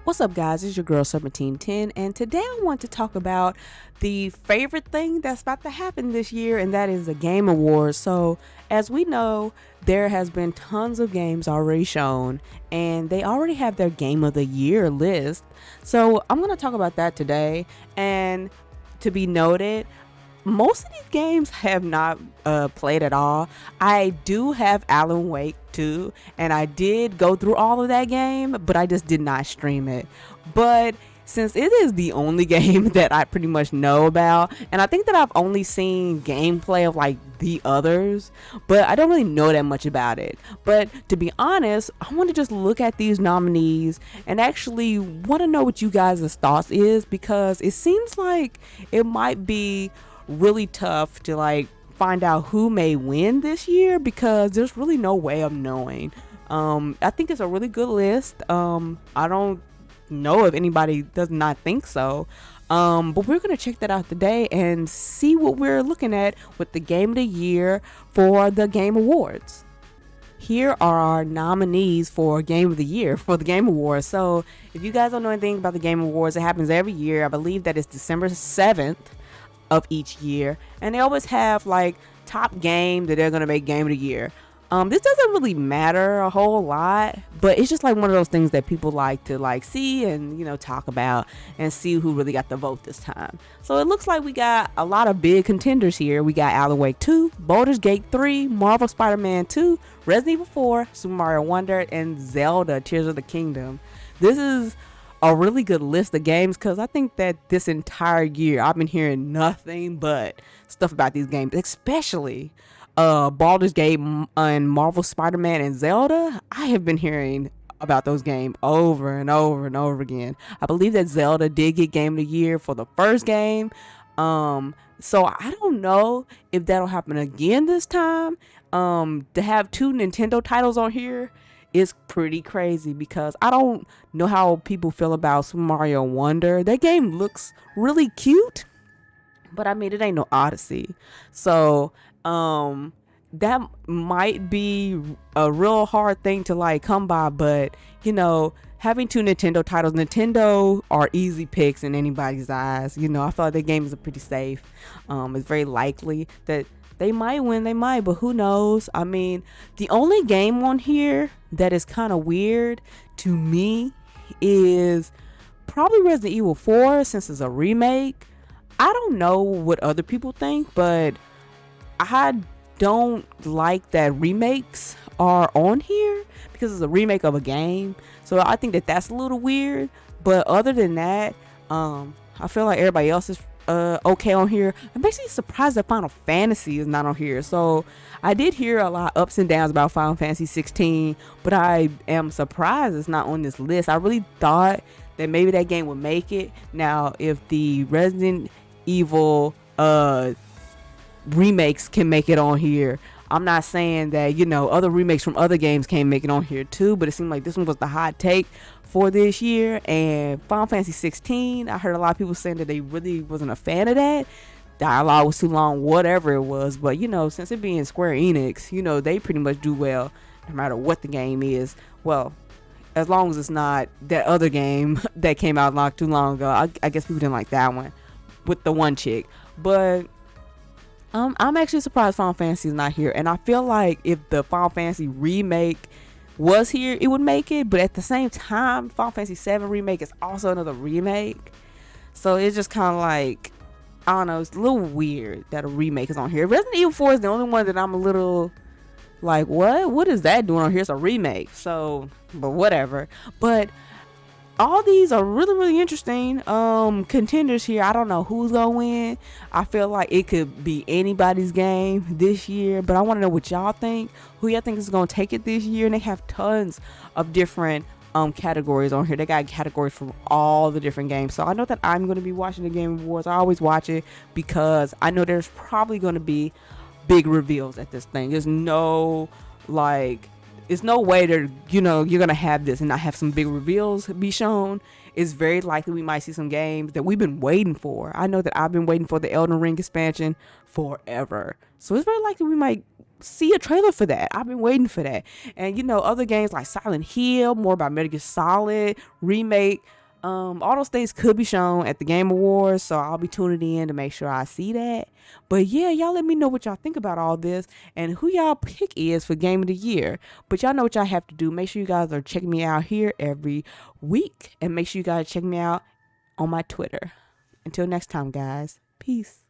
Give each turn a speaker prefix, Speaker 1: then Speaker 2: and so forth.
Speaker 1: What's up, guys? It's your girl 1710, and today I want to talk about the favorite thing that's about to happen this year, and that is the Game Awards. So, as we know, there has been tons of games already shown, and they already have their Game of the Year list. So, I'm going to talk about that today, and to be noted, most of these games have not played at all. I do have Alan Wake 2, and I did go through all of that game, but I just did not stream it. But since it is the only game that I pretty much know about, and I think that I've only seen gameplay of like the others, but I don't really know that much about it. But to be honest, I want to just look at these nominees and actually want to know what you guys' thoughts is, because it seems like it might be really tough to like find out who may win this year, because there's really no way of knowing. I think it's a really good list. I don't know if anybody does not think so. But we're gonna check that out today and see what we're looking at with the Game of the Year for the Game Awards. Here are our nominees for Game of the Year for the Game Awards. So if you guys don't know anything about the Game Awards, it happens every year. I believe that it's December 7th of each year, and they always have like top game that they're gonna make Game of the Year. This doesn't really matter a whole lot, but it's just like one of those things that people like to like see and talk about and see who really got the vote this time. So it looks like we got a lot of big contenders here. We got Alan Wake 2, Baldur's Gate 3, Marvel Spider-Man 2, Resident Evil 4, Super Mario Wonder, and Zelda Tears of the Kingdom. This is a really good list of games, because I think that this entire year I've been hearing nothing but stuff about these games, especially Baldur's Gate and Marvel Spider-Man and Zelda. I have been hearing about those games over and over and over again. I believe that Zelda did get Game of the Year for the first game. So I don't know if that'll happen again this time. To have two Nintendo titles on here is pretty crazy, because I don't know how people feel about Super Mario Wonder. That game looks really cute, but I mean, it ain't no Odyssey. So that might be a real hard thing to like come by, but having two Nintendo titles, Nintendo are easy picks in anybody's eyes. I feel like their games are pretty safe. It's very likely that they might win, they might, but who knows? I mean, the only game on here that is kind of weird to me is probably Resident Evil 4, since it's a remake. I don't know what other people think, but I don't like that remakes are on here, because it's a remake of a game. So I think that that's a little weird. But other than that, I feel like everybody else is okay on here. I'm basically surprised that Final Fantasy is not on here. So I did hear a lot of ups and downs about Final Fantasy 16, but I am surprised it's not on this list. I really thought that maybe that game would make it. Now, if the Resident Evil remakes can make it on here, I'm not saying that other remakes from other games can't make it on here too, but it seemed like this one was the hot take for this year. And Final Fantasy 16, I heard a lot of people saying that they really wasn't a fan of that. Dialogue was too long, whatever it was. But since it being Square Enix, they pretty much do well no matter what the game is. Well, as long as it's not that other game that came out not too long ago. I guess people didn't like that one with the one chick. But I'm actually surprised Final Fantasy is not here, and I feel like if the Final Fantasy remake was here, it would make it. But at the same time, Final Fantasy 7 remake is also another remake, so it's just kind of like, I don't know, it's a little weird that a remake is on here. Resident Evil 4 is the only one that I'm a little like, what is that doing on here? It's a remake, so, but whatever. But all these are really, really interesting contenders here. I don't know who's gonna win. I feel like it could be anybody's game this year, but I want to know what y'all think. Who y'all think is gonna take it this year? And they have tons of different categories on here. They got categories from all the different games. So I know that I'm gonna be watching the Game Awards. I always watch it because I know there's probably gonna be big reveals at this thing. There's no way that you're gonna have this and not have some big reveals be shown. It's very likely we might see some games that we've been waiting for. I know that I've been waiting for the Elden Ring expansion forever, so it's very likely we might see a trailer for that. I've been waiting for that. And other games like Silent Hill, more about Metal Gear Solid remake, All those things could be shown at the Game Awards, so I'll be tuning in to make sure I see that. But yeah, y'all let me know what y'all think about all this and who y'all pick is for Game of the Year. But y'all know what y'all have to do. Make sure you guys are checking me out here every week, and make sure you guys check me out on my Twitter. Until next time, guys. Peace.